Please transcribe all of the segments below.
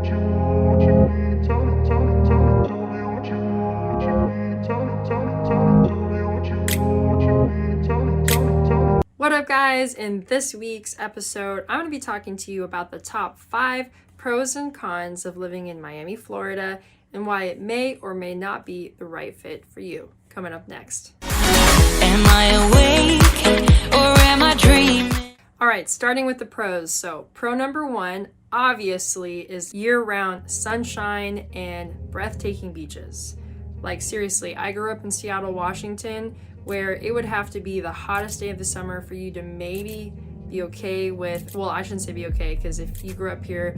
What up, guys? In this week's episode, I'm going to be talking to you about the top 5 pros and cons of living in Miami, Florida, and why it may or may not be the right fit for you. Coming up next. Am I awake or am I dreaming? All right, starting with the pros. So pro number 1, obviously, is year-round sunshine and breathtaking beaches. Like, seriously, I grew up in Seattle, Washington, where it would have to be the hottest day of the summer for you to maybe be okay with, well, I shouldn't say be okay, because if you grew up here,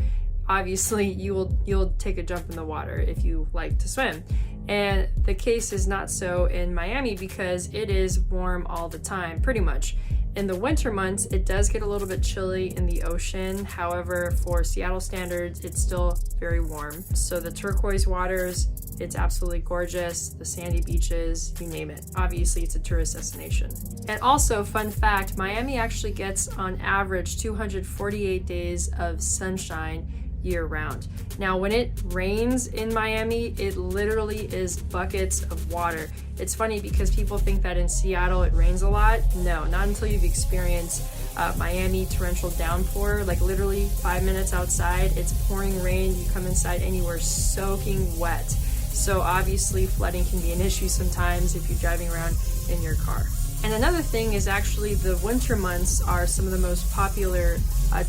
obviously you'll take a jump in the water if you like to swim. And the case is not so in Miami because it is warm all the time, pretty much. In the winter months, it does get a little bit chilly in the ocean. However, for Seattle standards, it's still very warm. So the turquoise waters, it's absolutely gorgeous. The sandy beaches, you name it. Obviously, it's a tourist destination. And also, fun fact, Miami actually gets on average 248 days of sunshine year round. Now, when it rains in Miami, it literally is buckets of water. It's funny because people think that in Seattle it rains a lot. No, not until you've experienced Miami torrential downpour, like literally 5 minutes outside, it's pouring rain, you come inside and you are soaking wet. So obviously flooding can be an issue sometimes if you're driving around in your car. And another thing is actually the winter months are some of the most popular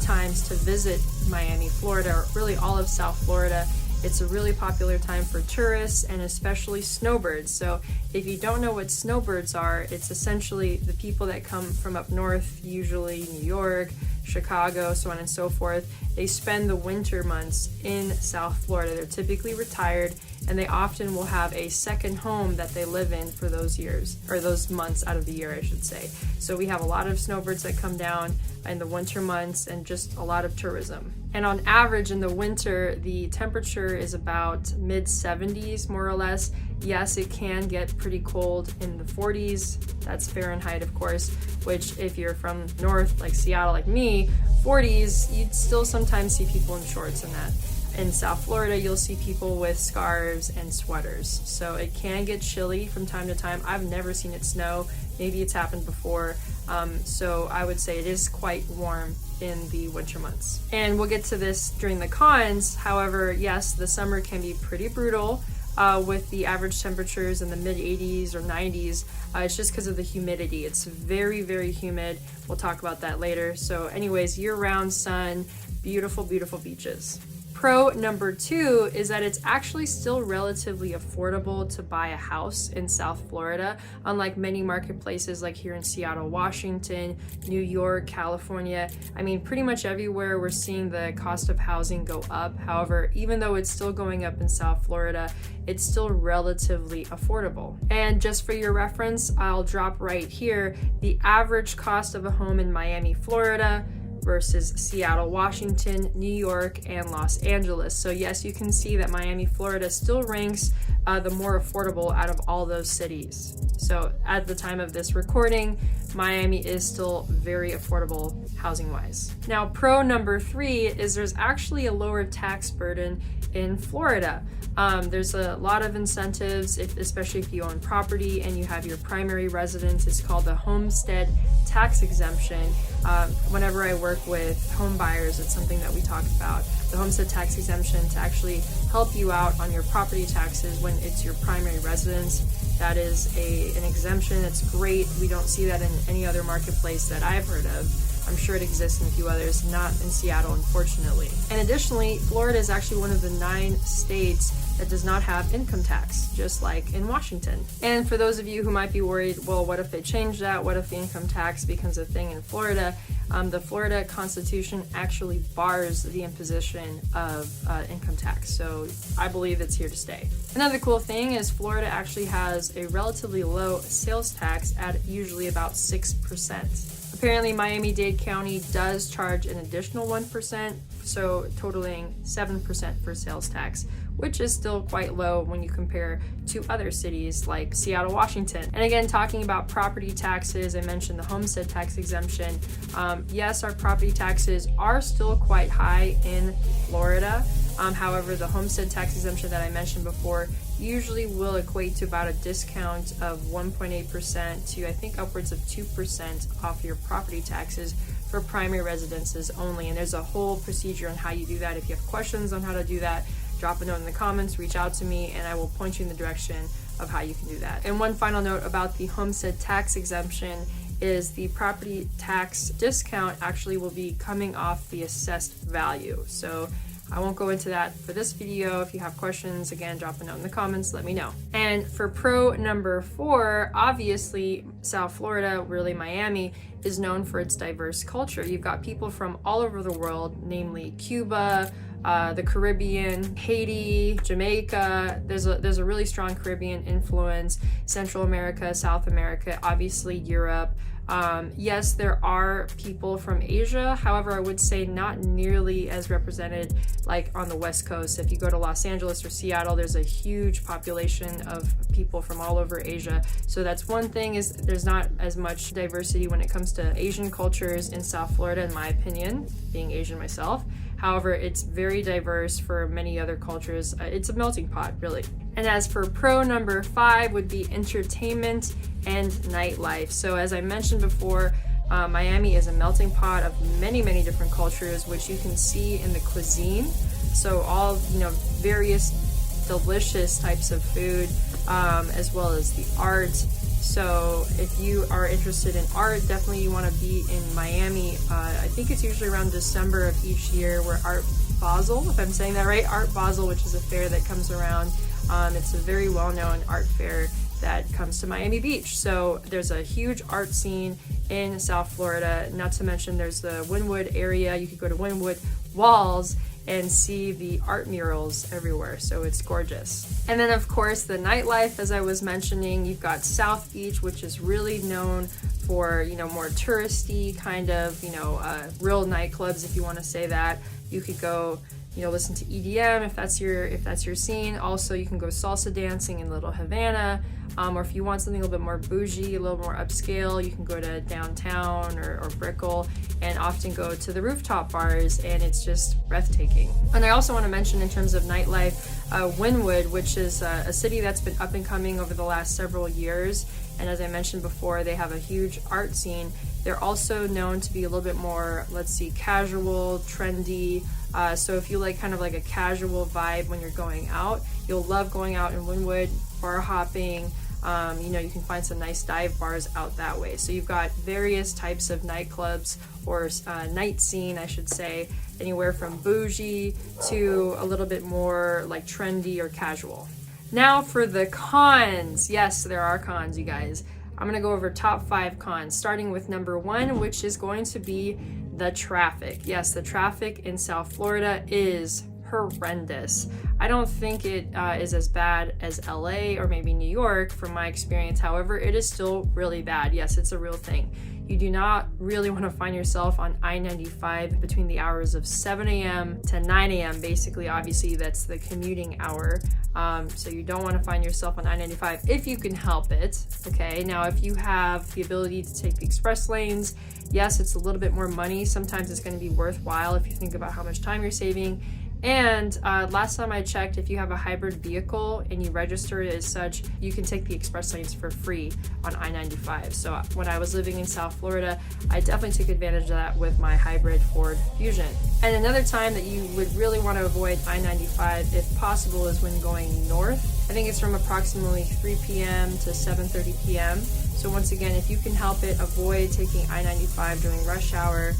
times to visit Miami, Florida, or really all of South Florida. It's a really popular time for tourists and especially snowbirds. So if you don't know what snowbirds are, it's essentially the people that come from up north, usually New York, Chicago, so on and so forth. They spend the winter months in South Florida. They're typically retired and they often will have a second home that they live in for those years, or those months out of the year, I should say. So we have a lot of snowbirds that come down in the winter months and just a lot of tourism. And on average in the winter, the temperature is about mid-70s, more or less. Yes, it can get pretty cold in the 40s. That's Fahrenheit, of course, which if you're from north, like Seattle, like me, 40s, you'd still sometimes see people in shorts and that. In South Florida, you'll see people with scarves and sweaters. So it can get chilly from time to time. I've never seen it snow. Maybe it's happened before. So I would say it is quite warm in the winter months. And we'll get to this during the cons. However, yes, the summer can be pretty brutal with the average temperatures in the mid 80s or 90s. It's just because of the humidity. It's very, very humid. We'll talk about that later. So anyways, year-round sun, beautiful, beautiful beaches. Pro number 2 is that it's actually still relatively affordable to buy a house in South Florida, unlike many marketplaces like here in Seattle, Washington, New York, California. I mean, pretty much everywhere we're seeing the cost of housing go up. However, even though it's still going up in South Florida, it's still relatively affordable. And just for your reference, I'll drop right here the average cost of a home in Miami, Florida, versus Seattle, Washington, New York, and Los Angeles. So yes, you can see that Miami, Florida still ranks the more affordable out of all those cities. So at the time of this recording, Miami is still very affordable housing-wise. Now, pro number 3 is there's actually a lower tax burden in Florida. There's a lot of incentives, especially if you own property and you have your primary residence. It's called the Homestead Tax Exemption. Whenever I work with home buyers, it's something that we talk about. The Homestead Tax Exemption to actually help you out on your property taxes when it's your primary residence. That is an exemption. That's great. We don't see that in any other marketplace that I've heard of. I'm sure it exists in a few others, not in Seattle, unfortunately. And additionally, Florida is actually one of the 9 states that does not have income tax, just like in Washington. And for those of you who might be worried, well, what if they change that? What if the income tax becomes a thing in Florida? The Florida Constitution actually bars the imposition of income tax, so I believe it's here to stay. Another cool thing is Florida actually has a relatively low sales tax at usually about 6%. Apparently Miami-Dade County does charge an additional 1%, so totaling 7% for sales tax, which is still quite low when you compare to other cities like Seattle, Washington. And again, talking about property taxes, I mentioned the Homestead Tax Exemption. Yes, our property taxes are still quite high in Florida. However, the homestead tax exemption that I mentioned before usually will equate to about a discount of 1.8% to I think upwards of 2% off your property taxes for primary residences only. And there's a whole procedure on how you do that. If you have questions on how to do that, drop a note in the comments, reach out to me, and I will point you in the direction of how you can do that. And one final note about the homestead tax exemption is the property tax discount actually will be coming off the assessed value. So I won't go into that for this video. If you have questions, again, drop a note in the comments, let me know. And for pro number 4, obviously South Florida, really Miami, is known for its diverse culture. You've got people from all over the world, namely Cuba, the Caribbean, Haiti, Jamaica. There's a really strong Caribbean influence, Central America, South America, obviously Europe. Yes, there are people from Asia. However, I would say not nearly as represented like on the West Coast. If you go to Los Angeles or Seattle, there's a huge population of people from all over Asia. So that's one thing, is there's not as much diversity when it comes to Asian cultures in South Florida, in my opinion, being Asian myself. However, it's very diverse for many other cultures. It's a melting pot, really. And as for pro number 5 would be entertainment and nightlife. So as I mentioned before, Miami is a melting pot of many different cultures, which you can see in the cuisine. So all, various delicious types of food, as well as the art. So if you are interested in art, definitely you want to be in Miami. I think it's usually around December of each year, where Art Basel, if I'm saying that right, Art Basel, which is a fair that comes around. It's a very well-known art fair that comes to Miami Beach. So there's a huge art scene in South Florida. Not to mention there's the Wynwood area. You could go to Wynwood Walls and see the art murals everywhere. So it's gorgeous. And then of course the nightlife, as I was mentioning, you've got South Beach, which is really known for, more touristy kind of, real nightclubs, if you want to say that. You could go, listen to EDM if that's your scene. Also, you can go salsa dancing in Little Havana, or if you want something a little bit more bougie, a little more upscale, you can go to downtown or Brickell, and often go to the rooftop bars, and it's just breathtaking. And I also want to mention, in terms of nightlife, Wynwood, which is a city that's been up and coming over the last several years. And as I mentioned before, they have a huge art scene. They're also known to be a little bit more, casual, trendy. So if you like kind of like a casual vibe when you're going out, you'll love going out in Wynwood, bar hopping. You can find some nice dive bars out that way. So you've got various types of nightclubs, or night scene, I should say, anywhere from bougie to a little bit more like trendy or casual. Now for the cons. Yes, there are cons, you guys. I'm gonna go over top 5 cons, starting with number 1, which is going to be the traffic. Yes, the traffic in South Florida is horrendous. I don't think it is as bad as LA or maybe New York from my experience. However, it is still really bad. Yes, it's a real thing. You do not really want to find yourself on I-95 between the hours of 7 a.m. to 9 a.m. Basically, obviously, that's the commuting hour. So you don't want to find yourself on I-95 if you can help it. Okay, now if you have the ability to take the express lanes, yes, it's a little bit more money. Sometimes it's going to be worthwhile if you think about how much time you're saving. And last time I checked, if you have a hybrid vehicle and you register it as such, you can take the express lanes for free on I-95. So when I was living in South Florida, I definitely took advantage of that with my hybrid Ford Fusion. And another time that you would really want to avoid I-95, if possible, is when going north. I think it's from approximately 3 p.m. to 7:30 p.m. So once again, if you can help it, avoid taking I-95 during rush hour.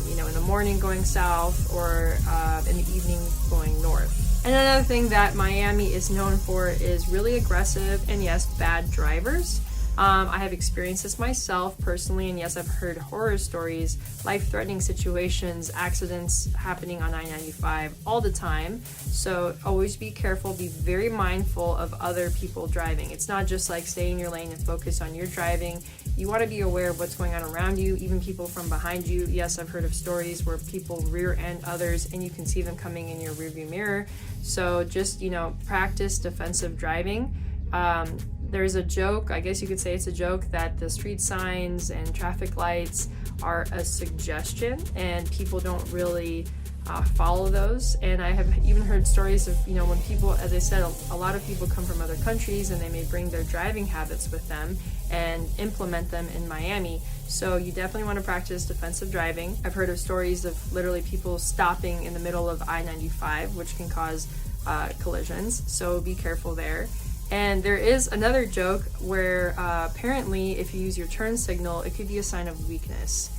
In the morning going south, or in the evening going north. And another thing that Miami is known for is really aggressive and, yes, bad drivers. I have experienced this myself personally, and yes, I've heard horror stories, life-threatening situations, accidents happening on I-95 all the time. So always be careful, be very mindful of other people driving. It's not just like stay in your lane and focus on your driving. You want to be aware of what's going on around you, even people from behind you. Yes, I've heard of stories where people rear-end others and you can see them coming in your rearview mirror. So just, practice defensive driving. There's a joke, I guess you could say it's a joke, that the street signs and traffic lights are a suggestion, and people don't really follow those. And I have even heard stories of, you know, when people, as I said, a lot of people come from other countries and they may bring their driving habits with them and implement them in Miami. So you definitely want to practice defensive driving. I've heard of stories of literally people stopping in the middle of I-95, which can cause collisions, so be careful there. And there is another joke where apparently if you use your turn signal, it could be a sign of weakness.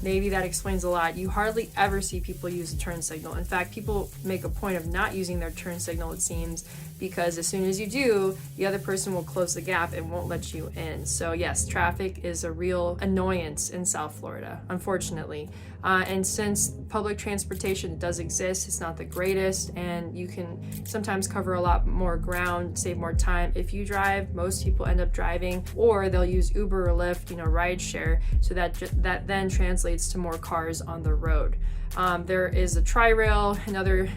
Maybe that explains a lot. You hardly ever see people use a turn signal. In fact, people make a point of not using their turn signal, it seems, because as soon as you do, the other person will close the gap and won't let you in. So yes, traffic is a real annoyance in South Florida, unfortunately. And since public transportation does exist, it's not the greatest, and you can sometimes cover a lot more ground, save more time if you drive. Most people end up driving, or they'll use Uber or Lyft, you know, ride share, so that then translates to more cars on the road. There is a tri-rail, another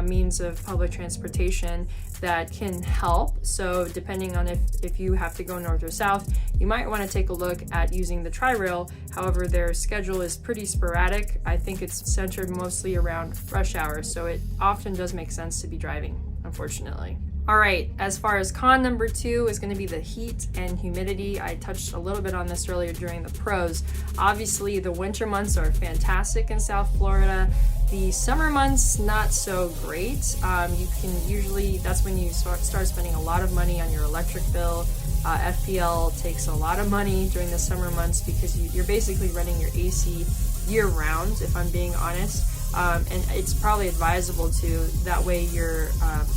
means of public transportation that can help. So depending on if you have to go north or south, you might want to take a look at using the tri-rail. However, their schedule is pretty sporadic. I think it's centered mostly around rush hour, so it often does make sense to be driving, unfortunately. All right, as far as con number 2 is going to be the heat and humidity. I touched a little bit on this earlier during the pros. Obviously, the winter months are fantastic in South Florida. The summer months, not so great. You can usually, that's when you start spending a lot of money on your electric bill. FPL takes a lot of money during the summer months because you're basically running your AC year round, if I'm being honest. And it's probably advisable to, that way your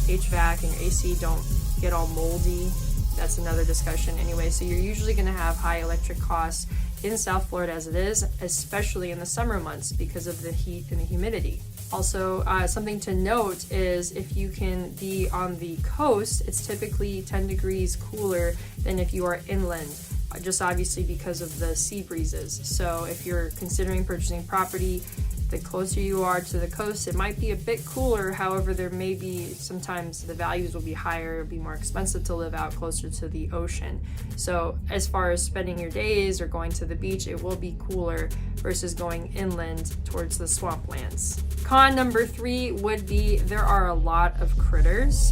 HVAC and your AC don't get all moldy. That's another discussion anyway. So you're usually going to have high electric costs in South Florida as it is, especially in the summer months because of the heat and the humidity. Also, something to note is if you can be on the coast, it's typically 10 degrees cooler than if you are inland, just obviously because of the sea breezes. So if you're considering purchasing property, the closer you are to the coast, it might be a bit cooler. However, there may be sometimes the values will be higher, it'll be more expensive to live out closer to the ocean. So as far as spending your days or going to the beach, it will be cooler versus going inland towards the swamplands. Con number 3 would be there are a lot of critters,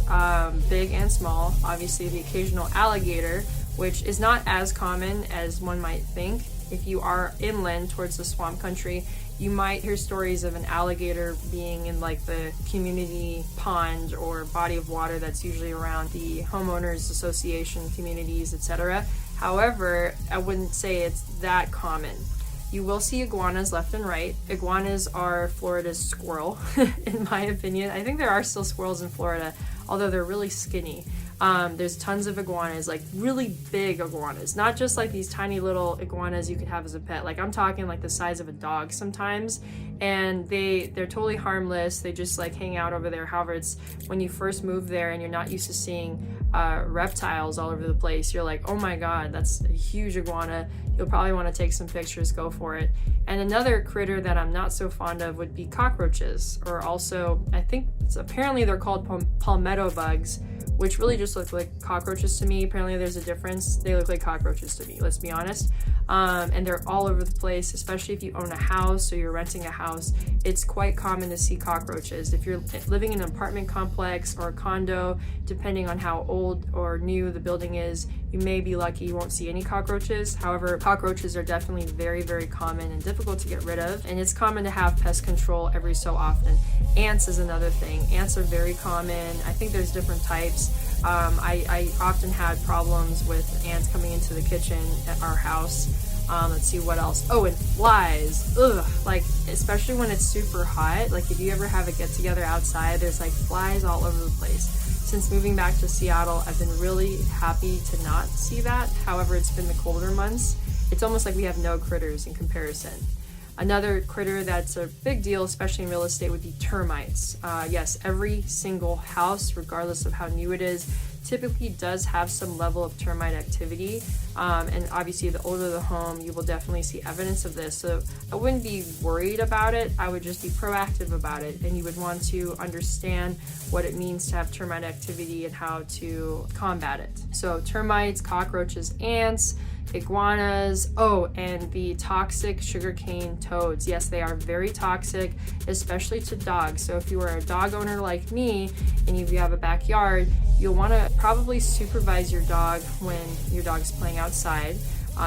big and small. Obviously the occasional alligator, which is not as common as one might think. If you are inland towards the swamp country, you might hear stories of an alligator being in like the community pond or body of water that's usually around the homeowners association communities, etc. However, I wouldn't say it's that common. You will see iguanas left and right. Iguanas are Florida's squirrel, in my opinion. I think there are still squirrels in Florida, although they're really skinny. There's tons of iguanas, like really big iguanas, not just like these tiny little iguanas you could have as a pet. Like I'm talking like the size of a dog sometimes, and they're totally harmless. They just like hang out over there. However, it's when you first move there and you're not used to seeing reptiles all over the place, you're like, oh my god, that's a huge iguana. You'll probably want to take some pictures, go for it. And another critter that I'm not so fond of would be cockroaches, or also I think apparently they're called palmetto bugs, which really just look like cockroaches to me. Apparently there's a difference. They look like cockroaches to me, let's be honest. And they're all over the place, especially if you own a house or you're renting a house. It's quite common to see cockroaches. If you're living in an apartment complex or a condo, depending on how old or new the building is, you may be lucky you won't see any cockroaches. However, cockroaches are definitely very, very common and difficult to get rid of. And it's common to have pest control every so often. Ants is another thing. Ants are very common. I think there's different types. I often had problems with ants coming into the kitchen at our house. Let's see what else. Oh, and flies. Ugh, like especially when it's super hot. Like if you ever have a get together outside, there's like flies all over the place. Since moving back to Seattle, I've been really happy to not see that. However, it's been the colder months. It's almost like we have no critters in comparison. Another critter that's a big deal, especially in real estate, would be termites. Yes, every single house, regardless of how new it is, typically does have some level of termite activity. And obviously, the older the home, you will definitely see evidence of this. So I wouldn't be worried about it. I would just be proactive about it. And you would want to understand what it means to have termite activity and how to combat it. So termites, cockroaches, ants, iguanas, oh, and the toxic sugarcane toads. Yes, they are very toxic, especially to dogs. So if you are a dog owner like me and if you have a backyard, you'll want to probably supervise your dog when your dog's playing outside,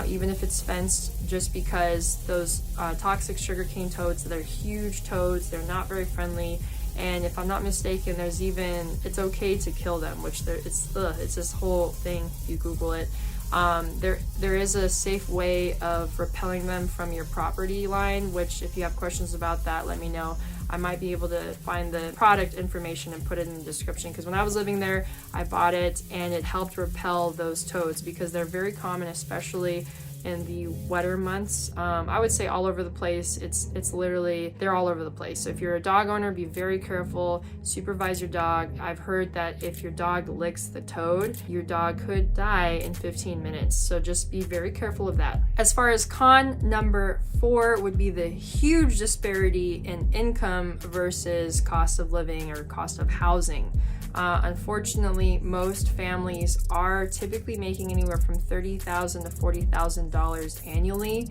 even if it's fenced, just because those toxic sugarcane toads, they're huge toads, they're not very friendly. And if I'm not mistaken, there's even, it's okay to kill them, which it's this whole thing, if you Google it. There is a safe way of repelling them from your property line, which if you have questions about that, let me know. I might be able to find the product information and put it in the description, because when I was living there, I bought it and it helped repel those toads because they're very common, especially in the wetter months. I would say all over the place. It's literally, they're all over the place. So if you're a dog owner, be very careful, supervise your dog. I've heard that if your dog licks the toad, your dog could die in 15 minutes. So just be very careful of that. As far as con number 4 would be the huge disparity in income versus cost of living or cost of housing. Unfortunately, most families are typically making anywhere from $30,000 to $40,000 annually,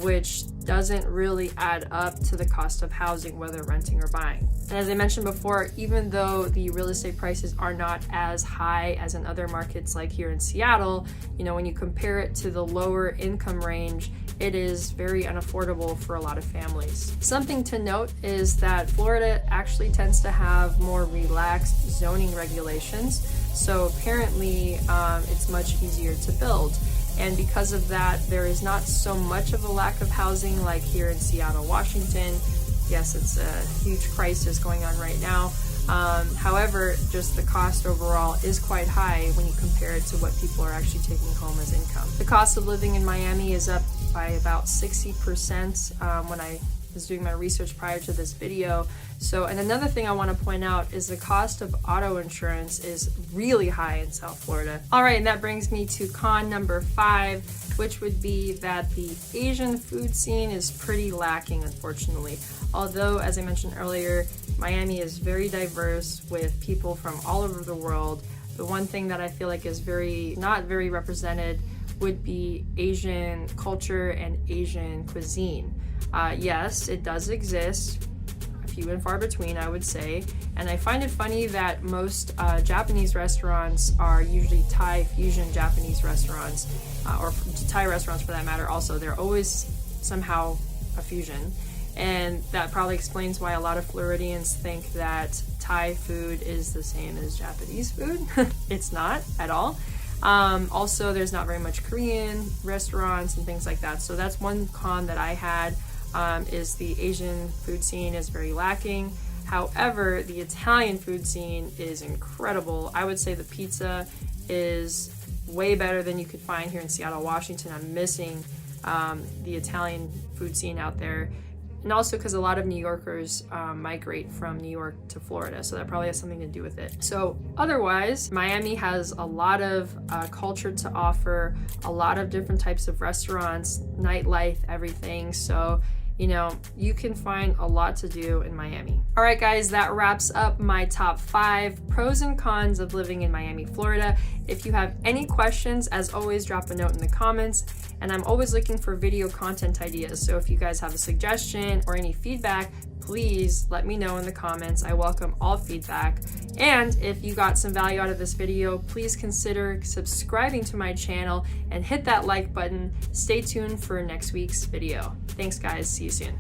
which doesn't really add up to the cost of housing, whether renting or buying. And as I mentioned before, even though the real estate prices are not as high as in other markets like here in Seattle, you know, when you compare it to the lower income range, it is very unaffordable for a lot of families. Something to note is that Florida actually tends to have more relaxed zoning regulations. So apparently it's much easier to build. And because of that, there is not so much of a lack of housing like here in Seattle, Washington. Yes, it's a huge crisis going on right now. However, just the cost overall is quite high when you compare it to what people are actually taking home as income. The cost of living in Miami is up by about 60% when I was doing my research prior to this video. So, and another thing I want to point out is the cost of auto insurance is really high in South Florida. All right, and that brings me to con number 5, which would be that the Asian food scene is pretty lacking, unfortunately. Although, as I mentioned earlier, Miami is very diverse with people from all over the world. The one thing that I feel like is not very represented would be Asian culture and Asian cuisine. Yes, it does exist, few and far between, I would say. And I find it funny that most Japanese restaurants are usually Thai fusion Japanese restaurants, or Thai restaurants for that matter also. They're always somehow a fusion. And that probably explains why a lot of Floridians think that Thai food is the same as Japanese food. It's not at all. Also, there's not very much Korean restaurants and things like that. So that's one con that I had, is the Asian food scene is very lacking. However, the Italian food scene is incredible. I would say the pizza is way better than you could find here in Seattle, Washington. I'm missing the Italian food scene out there. And also because a lot of New Yorkers migrate from New York to Florida, so that probably has something to do with it. So otherwise, Miami has a lot of culture to offer, a lot of different types of restaurants, nightlife, everything. So, you know, you can find a lot to do in Miami. All right, guys, that wraps up my top 5 pros and cons of living in Miami, Florida. If you have any questions, as always, drop a note in the comments. And I'm always looking for video content ideas. So if you guys have a suggestion or any feedback, please let me know in the comments. I welcome all feedback. And if you got some value out of this video, please consider subscribing to my channel and hit that like button. Stay tuned for next week's video. Thanks, guys. See you soon.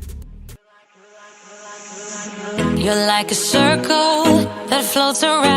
You're like a circle that floats around.